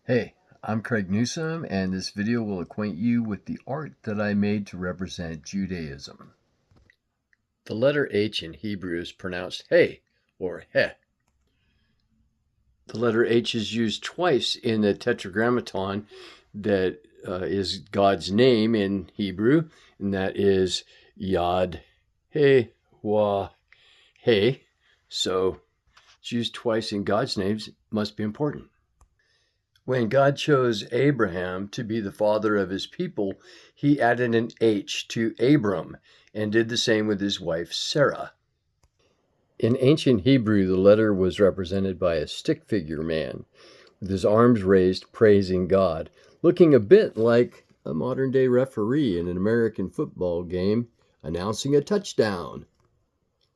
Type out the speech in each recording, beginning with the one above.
Hey, I'm Craig Newsom, and this video will acquaint you with the art that I made to represent Judaism. The letter H in Hebrew is pronounced Heh or Heh. The letter H is used twice in the Tetragrammaton that is God's name in Hebrew, and that is Yad He Wah He. So it's used twice in God's names. It must be important. When God chose Abraham to be the father of his people, he added an H to Abram and did the same with his wife Sarah. In ancient Hebrew, the letter was represented by a stick figure man with his arms raised, praising God, looking a bit like a modern-day referee in an American football game announcing a touchdown.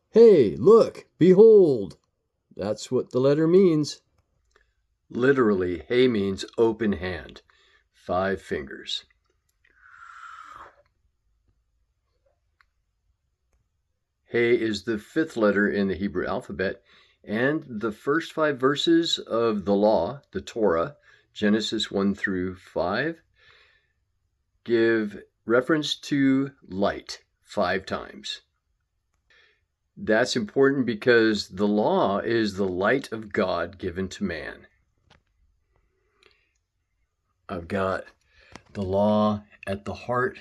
Hey, look, behold! That's what the letter means. Literally, Heh means open hand, 5 fingers. Heh is the 5th letter in the Hebrew alphabet, and the first 5 verses of the law, the Torah, Genesis 1 through 5, give reference to light 5 times. That's important because the law is the light of God given to man. I've got the law at the heart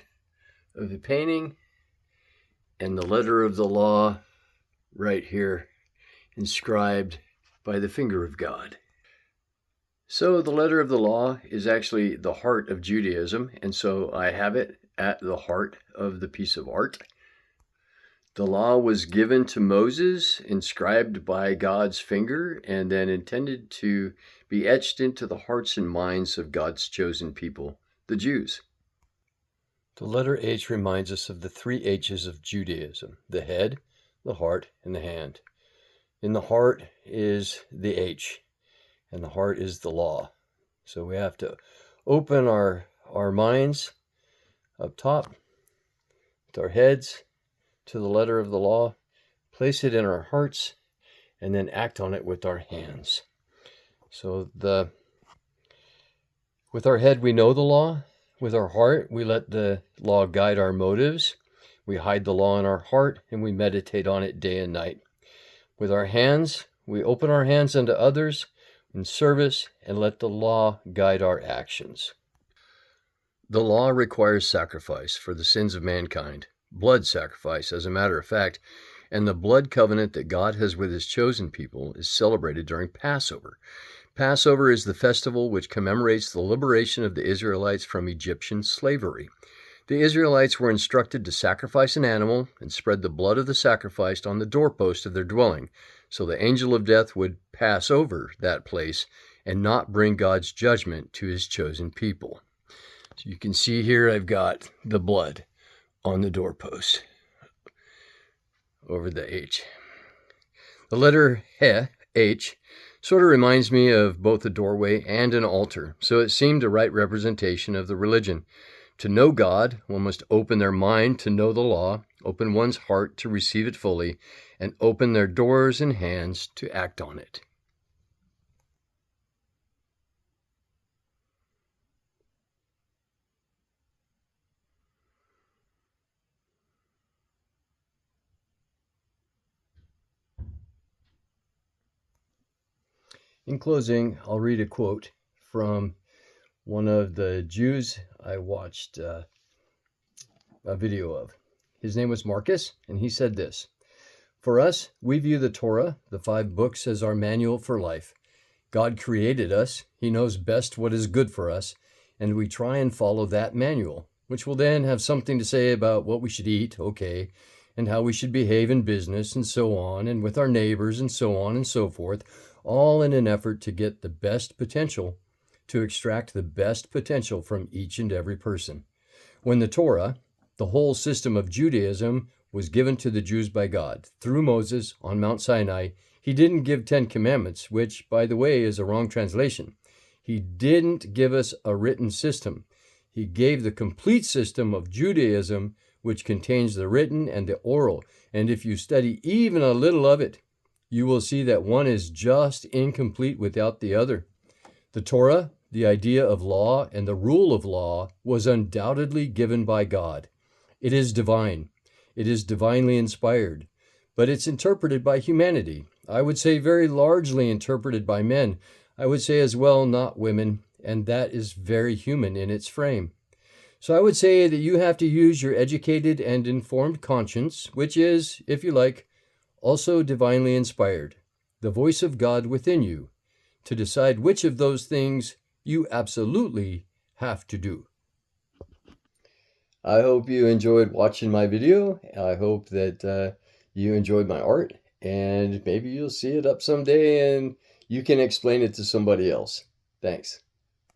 of the painting and the letter of the law right here inscribed by the finger of God. So the letter of the law is actually the heart of Judaism, and so I have it at the heart of the piece of art. The law was given to Moses, inscribed by God's finger, and then intended to be etched into the hearts and minds of God's chosen people, the Jews. The letter H reminds us of the 3 H's of Judaism: the head, the heart, and the hand. In the heart is the H, and the heart is the law. So we have to open our minds up top with our heads to the letter of the law, place it in our hearts, and then act on it with our hands. So with our head, we know the law. With our heart, we let the law guide our motives. We hide the law in our heart, and we meditate on it day and night. With our hands, we open our hands unto others in service and let the law guide our actions. The law requires sacrifice for the sins of mankind. Blood sacrifice, as a matter of fact, and the blood covenant that God has with his chosen people is celebrated during Passover. Passover is the festival which commemorates the liberation of the Israelites from Egyptian slavery. The Israelites were instructed to sacrifice an animal and spread the blood of the sacrifice on the doorpost of their dwelling, so the angel of death would pass over that place and not bring God's judgment to his chosen people. So you can see here I've got the blood on the doorpost over the H. The letter Heh, H, sort of reminds me of both a doorway and an altar, so it seemed a right representation of the religion. To know God, one must open their mind to know the law, open one's heart to receive it fully, and open their doors and hands to act on it. In closing, I'll read a quote from one of the Jews I watched a video of. His name was Marcus, and he said this: "For us, we view the Torah, the 5 books, as our manual for life. God created us. He knows best what is good for us, and we try and follow that manual, which will then have something to say about what we should eat, okay, and how we should behave in business, and so on, and with our neighbors, and so on and so forth, all in an effort to get the best potential, to extract the best potential from each and every person. When the Torah, the whole system of Judaism, was given to the Jews by God through Moses on Mount Sinai, he didn't give 10 commandments, which, by the way, is a wrong translation. He didn't give us a written system. He gave the complete system of Judaism, which contains the written and the oral. And if you study even a little of it, you will see that one is just incomplete without the other. The Torah, the idea of law and the rule of law was undoubtedly given by God. It is divine. It is divinely inspired, but it's interpreted by humanity. I would say very largely interpreted by men. I would say as well not women, and that is very human in its frame. So I would say that you have to use your educated and informed conscience, which is, if you like, also divinely inspired, the voice of God within you, to decide which of those things you absolutely have to do. I hope you enjoyed watching my video. I hope that you enjoyed my art, and maybe you'll see it up someday and you can explain it to somebody else. Thanks.